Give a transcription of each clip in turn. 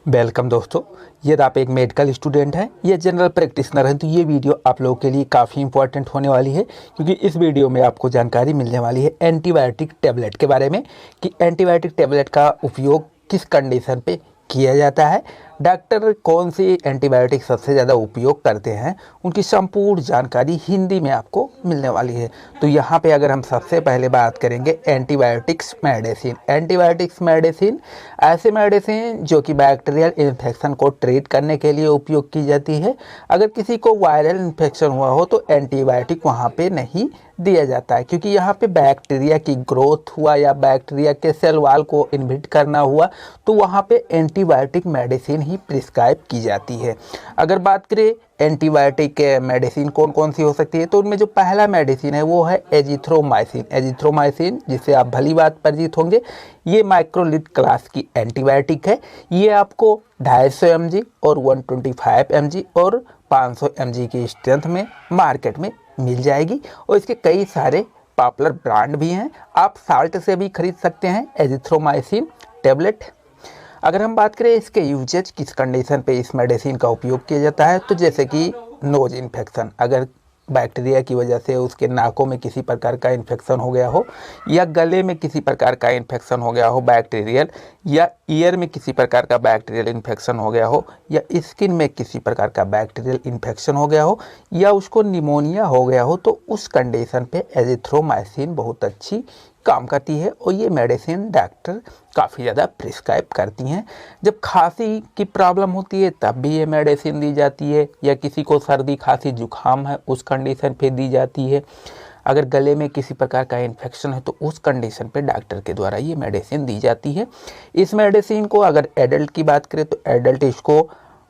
Welcome दोस्तों, यदि आप एक मेडिकल स्टूडेंट हैं या जनरल प्रैक्टिशनर हैं तो ये वीडियो आप लोगों के लिए काफ़ी इंपॉर्टेंट होने वाली है, क्योंकि इस वीडियो में आपको जानकारी मिलने वाली है एंटीबायोटिक टैबलेट के बारे में कि एंटीबायोटिक टैबलेट का उपयोग किस कंडीशन पे किया जाता है, डॉक्टर कौन सी एंटीबायोटिक सबसे ज़्यादा उपयोग करते हैं, उनकी संपूर्ण जानकारी हिंदी में आपको मिलने वाली है। तो यहाँ पे अगर हम सबसे पहले बात करेंगे एंटीबायोटिक्स मेडिसिन ऐसे मेडिसिन जो कि बैक्टीरियल इन्फेक्शन को ट्रीट करने के लिए उपयोग की जाती है। अगर किसी को वायरल इन्फेक्शन हुआ हो तो एंटीबायोटिक वहाँ पे नहीं दिया जाता है, क्योंकि यहाँ पे बैक्टीरिया की ग्रोथ हुआ या बैक्टीरिया के सेल वाल को इनहिबिट करना हुआ तो वहाँ पे एंटीबायोटिक मेडिसिन ही प्रिस्क्राइब की जाती है। अगर बात करें एंटीबायोटिक मेडिसिन कौन कौन सी हो सकती है, तो उनमें जो पहला मेडिसिन है वो है एजिथ्रोमाइसिन जिससे आप भली बात परिचित होंगे। ये माइक्रोलिड क्लास की एंटीबायोटिक है। ये आपको 250 mg और 125 mg और 500 mg की स्ट्रेंथ में मार्केट में मिल जाएगी, और इसके कई सारे पॉपुलर ब्रांड भी हैं। आप साल्ट से भी खरीद सकते हैं एजिथ्रोमाइसिन टैबलेट। अगर हम बात करें इसके यूजेज किस कंडीशन पे इस मेडिसिन का उपयोग किया जाता है, तो जैसे कि नोज इन्फेक्शन, अगर बैक्टीरिया की वजह से उसके नाकों में किसी प्रकार का इन्फेक्शन हो गया हो या गले में किसी प्रकार का इन्फेक्शन हो गया हो बैक्टीरियल, या ईयर में किसी प्रकार का बैक्टीरियल इन्फेक्शन हो गया हो, या स्किन में किसी प्रकार का बैक्टीरियल इन्फेक्शन हो गया हो, या उसको निमोनिया हो गया हो, तो उस कंडीशन पे एजिथ्रोमाइसिन बहुत अच्छी काम करती है और ये मेडिसिन डॉक्टर काफ़ी ज़्यादा प्रिस्क्राइब करती हैं। जब खांसी की प्रॉब्लम होती है तब भी ये मेडिसिन दी जाती है, या किसी को सर्दी खांसी जुकाम है उस कंडीशन पे दी जाती है। अगर गले में किसी प्रकार का इन्फेक्शन है तो उस कंडीशन पे डॉक्टर के द्वारा ये मेडिसिन दी जाती है। इस मेडिसिन को अगर एडल्ट की बात करें तो एडल्ट इसको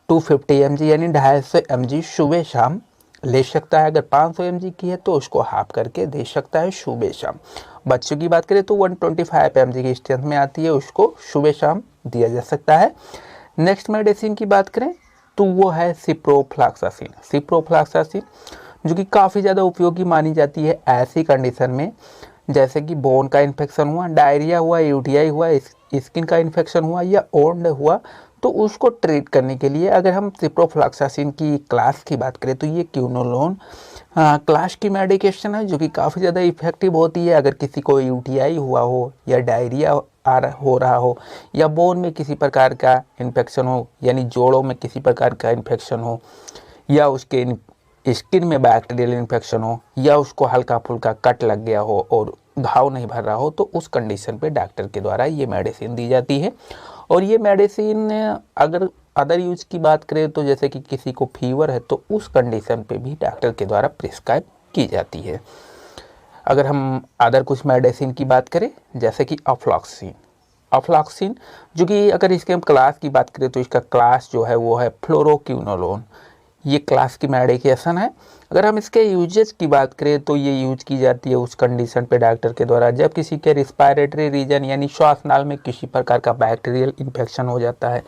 250 mg यानी 250 mg सुबह शाम ले सकता है। अगर 500 mg की है तो उसको हाफ करके दे सकता है सुबह शाम। बच्चों की बात करें तो 125 mg की स्ट्रेंथ में आती है, उसको सुबह शाम दिया जा सकता है। नेक्स्ट मेडिसिन की बात करें तो वो है सिप्रोफ्लॉक्सासिन जो कि काफ़ी ज़्यादा उपयोगी मानी जाती है ऐसी कंडीशन में जैसे कि बोन का इन्फेक्शन हुआ, डायरिया हुआ, यूटीआई हुआ, स्किन का इन्फेक्शन हुआ या ओंड हुआ, तो उसको ट्रीट करने के लिए अगर हम सिप्रोफ्लॉक्सासिन की क्लास की बात करें तो ये क्यूनोलोन क्लास की मेडिकेशन है जो कि काफ़ी ज़्यादा इफेक्टिव होती है। अगर किसी को यूटीआई हुआ हो या डायरिया हो रहा हो या बोन में किसी प्रकार का इन्फेक्शन हो यानी जोड़ों में किसी प्रकार का इन्फेक्शन हो, या उसके स्किन में बैक्टीरियल इन्फेक्शन हो, या उसको हल्का फुल्का कट लग गया हो और घाव नहीं भर रहा हो, तो उस कंडीशन पे डॉक्टर के द्वारा ये मेडिसिन दी जाती है। और ये मेडिसिन अगर अदर यूज की बात करें तो जैसे कि किसी को फीवर है तो उस कंडीशन पे भी डॉक्टर के द्वारा प्रिस्क्राइब की जाती है। अगर हम अदर कुछ मेडिसिन की बात करें जैसे कि अफ्लॉक्सिन जो कि अगर इसके हम क्लास की बात करें तो इसका क्लास जो है वो है फ्लोरोक्विनोलोन, ये क्लास की मेडिकेशन है। अगर हम इसके यूजेस की बात करें तो ये यूज की जाती है उस कंडीशन पे डॉक्टर के द्वारा जब किसी के रिस्पायरेटरी रीजन यानी श्वास नाल में किसी प्रकार का बैक्टीरियल इन्फेक्शन हो जाता है,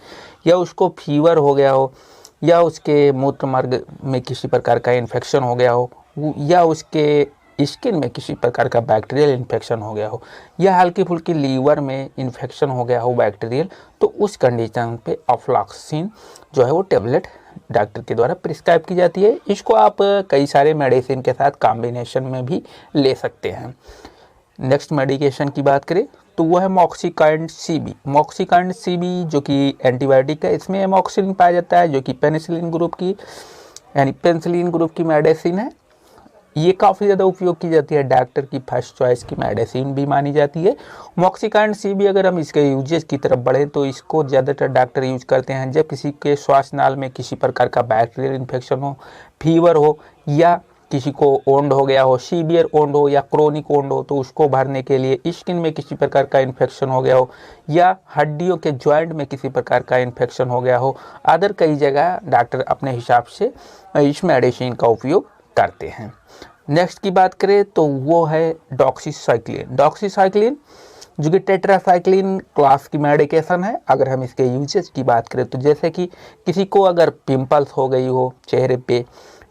या उसको फीवर हो गया हो, या उसके मूत्र मार्ग में किसी प्रकार का इन्फेक्शन हो गया हो, या उसके स्किन में किसी प्रकार का बैक्टीरियल इन्फेक्शन हो गया हो, या हल्की फुल्की लीवर में इन्फेक्शन हो गया हो बैक्टीरियल, तो उस कंडीशन पे अफ्लॉक्सिन जो है वो टेबलेट डॉक्टर के द्वारा प्रिस्क्राइब की जाती है। इसको आप कई सारे मेडिसिन के साथ कॉम्बिनेशन में भी ले सकते हैं। नेक्स्ट मेडिकेशन की बात करें तो वो है मॉक्सिकाइंड सीबी जो कि एंटीबायोटिक है। इसमें एमॉक्सिलिन पाया जाता है जो कि पेनिसिलिन ग्रुप की मेडिसिन है। ये काफ़ी ज़्यादा उपयोग की जाती है, डॉक्टर की फर्स्ट चॉइस की मेडिसिन भी मानी जाती है। मॉक्सिकाइंड सीबी अगर हम इसके यूजेस की तरफ बढ़ें तो इसको ज़्यादातर डॉक्टर यूज करते हैं जब किसी के श्वास नाल में किसी प्रकार का बैक्टीरियल इन्फेक्शन हो, फीवर हो, या किसी को ओंड हो गया हो, सीवियर ओंड हो या क्रोनिक ओंड हो, तो उसको भरने के लिए, स्किन में किसी प्रकार का इन्फेक्शन हो गया हो, या हड्डियों के जॉइंट में किसी प्रकार का इन्फेक्शन हो गया हो, अदर कई जगह डॉक्टर अपने हिसाब से इस मेडिसिन का उपयोग करते हैं। नेक्स्ट की बात करें तो वो है डॉक्सीसाइक्लिन जो कि टेट्रासाइक्लिन क्लास की मेडिकेशन है। अगर हम इसके यूजेस की बात करें तो जैसे कि किसी को अगर पिंपल्स हो गई हो चेहरे पे,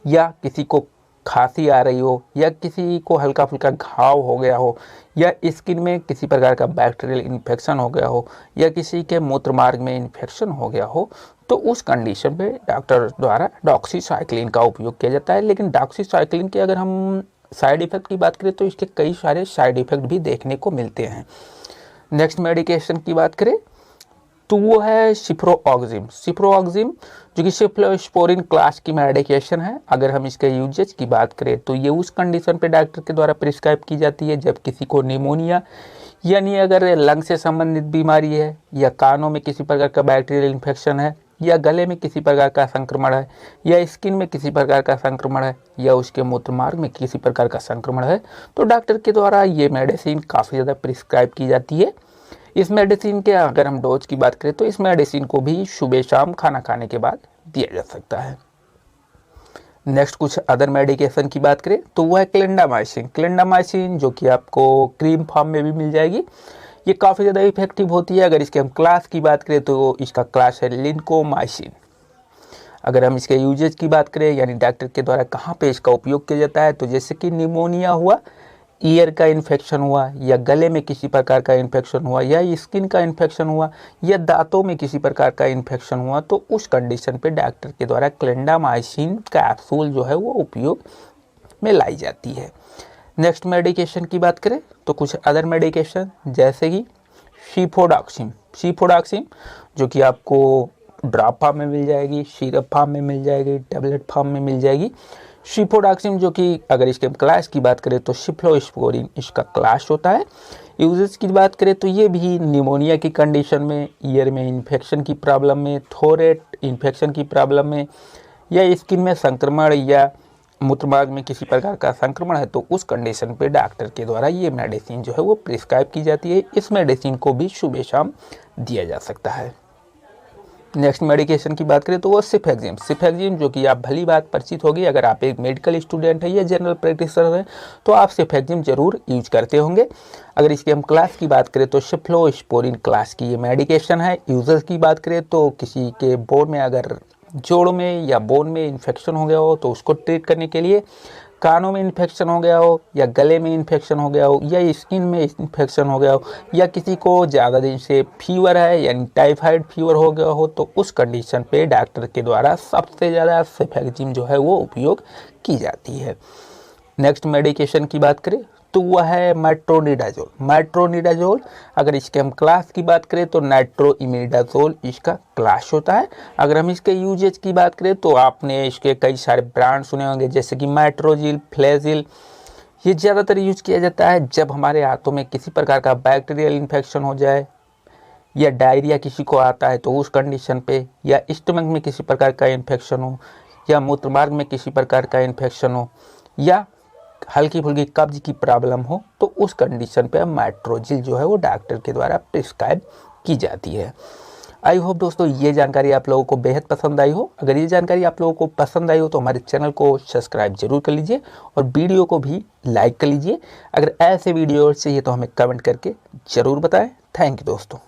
या किसी को खांसी आ रही हो, या किसी को हल्का फुल्का घाव हो गया हो, या स्किन में किसी प्रकार का बैक्टीरियल इन्फेक्शन हो गया हो, या किसी के मूत्र मार्ग में इन्फेक्शन हो गया हो, तो उस कंडीशन पे डॉक्टर द्वारा डॉक्सीसाइक्लिन का उपयोग किया जाता है। लेकिन डॉक्सीसाइक्लिन के अगर हम साइड इफ़ेक्ट की बात करें तो इसके कई सारे साइड इफ़ेक्ट भी देखने को मिलते हैं। नेक्स्ट मेडिकेशन की बात करें तो वो है सिप्रोऑक्सिम। सिप्रोऑक्सिम जो कि सेफ्लोस्पोरिन क्लास की मेडिकेशन है। अगर हम इसके यूजेज की बात करें तो ये उस कंडीशन पे डॉक्टर के द्वारा प्रिस्क्राइब की जाती है जब किसी को निमोनिया यानी अगर लंग से संबंधित बीमारी है, या कानों में किसी प्रकार का बैक्टीरियल इन्फेक्शन है, या गले में किसी प्रकार का संक्रमण है, या स्किन में किसी प्रकार का संक्रमण है, या उसके मूत्र मार्ग में किसी प्रकार का संक्रमण है, तो डॉक्टर के द्वारा ये मेडिसिन काफ़ी ज़्यादा प्रिस्क्राइब की जाती है। इस मेडिसिन के अगर हम डोज की बात करें तो इस मेडिसिन को भी सुबह शाम खाना खाने के बाद दिया जा सकता है। नेक्स्ट कुछ अदर मेडिकेशन की बात करें तो वह है क्लिंडामाइसिन। क्लिंडामाइसिन जो कि आपको क्रीम फॉर्म में भी मिल जाएगी, ये काफ़ी ज़्यादा इफेक्टिव होती है। अगर इसके हम क्लास की बात करें तो इसका क्लास है लिनकोमाइसिन। अगर हम इसके यूजेज की बात करें यानी डॉक्टर के द्वारा कहाँ पे इसका उपयोग किया जाता है, तो जैसे कि निमोनिया हुआ, ईयर का इन्फेक्शन हुआ, या गले में किसी प्रकार का इन्फेक्शन हुआ, या स्किन का इन्फेक्शन हुआ, या दांतों में किसी प्रकार का इन्फेक्शन हुआ, तो उस कंडीशन पे डॉक्टर के द्वारा क्लिंडामाइसिन कैप्सूल जो है वो उपयोग में लाई जाती है। नेक्स्ट मेडिकेशन की बात करें तो कुछ अदर मेडिकेशन जैसे कि सीफोडाक्सिम। सीफोडाक्सिम जो कि आपको ड्रॉप फॉर्म में मिल जाएगी, सिरप फॉर्म में मिल जाएगी, टेबलेट फॉर्म में मिल जाएगी। सीफोडाक्सिम जो कि अगर इसके क्लास की बात करें तो सिफ्लोस्पोरिन इसका क्लास होता है। यूजेस की बात करें तो ये भी निमोनिया की कंडीशन में, ईयर में इन्फेक्शन की प्रॉब्लम में, थोरेट इन्फेक्शन की प्रॉब्लम में, या स्किन में संक्रमण या मूत्रमार्ग में किसी प्रकार का संक्रमण है, तो उस कंडीशन पे डॉक्टर के द्वारा ये मेडिसिन जो है वो प्रिस्क्राइब की जाती है। इस मेडिसिन को भी सुबह शाम दिया जा सकता है। नेक्स्ट मेडिकेशन की बात करें तो वो सिफेक्जिम। सिफेक्जिम जो कि आप भली बात परिचित होगी, अगर आप एक मेडिकल स्टूडेंट है या जनरल प्रैक्टिशनर है तो आप सिफेक्जिम जरूर यूज करते होंगे। अगर इसकी हम क्लास की बात करें तो सिफ्लोस्पोरिन क्लास की ये मेडिकेशन है। यूजर्स की बात करें तो किसी के बोन में अगर जोड़ में या बोन में इन्फेक्शन हो गया हो तो उसको ट्रीट करने के लिए, कानों में इन्फेक्शन हो गया हो, या गले में इन्फेक्शन हो गया हो, या स्किन में इन्फेक्शन हो गया हो, या किसी को ज़्यादा दिन से फीवर है यानी टाइफाइड फीवर हो गया हो, तो उस कंडीशन पे डॉक्टर के द्वारा सबसे ज़्यादा सिफेक्जिम जो है वो उपयोग की जाती है। नेक्स्ट मेडिकेशन की बात करें तो वह है मेट्रोनिडाजोल। मेट्रोनिडाजोल अगर इसके हम क्लास की बात करें तो नाइट्रोइमिडाजोल इसका क्लास होता है। अगर हम इसके यूजेज की बात करें तो आपने इसके कई सारे ब्रांड सुने होंगे जैसे कि मेट्रोजिल, फ्लेजिल। ये ज़्यादातर यूज किया जाता है जब हमारे हाथों में किसी प्रकार का बैक्टीरियल इन्फेक्शन हो जाए, या डायरिया किसी को आता है तो उस कंडीशन पे, या स्टमक में किसी प्रकार का इन्फेक्शन हो, या मूत्रमार्ग में किसी प्रकार का इन्फेक्शन हो, या हल्की फुल्की कब्ज की प्रॉब्लम हो, तो उस कंडीशन पे मेट्रोजिल जो है वो डॉक्टर के द्वारा प्रिस्क्राइब की जाती है। आई होप दोस्तों ये जानकारी आप लोगों को बेहद पसंद आई हो। अगर ये जानकारी आप लोगों को पसंद आई हो तो हमारे चैनल को सब्सक्राइब जरूर कर लीजिए और वीडियो को भी लाइक कर लीजिए। अगर ऐसे वीडियो चाहिए तो हमें कमेंट करके ज़रूर बताएं। थैंक यू दोस्तों।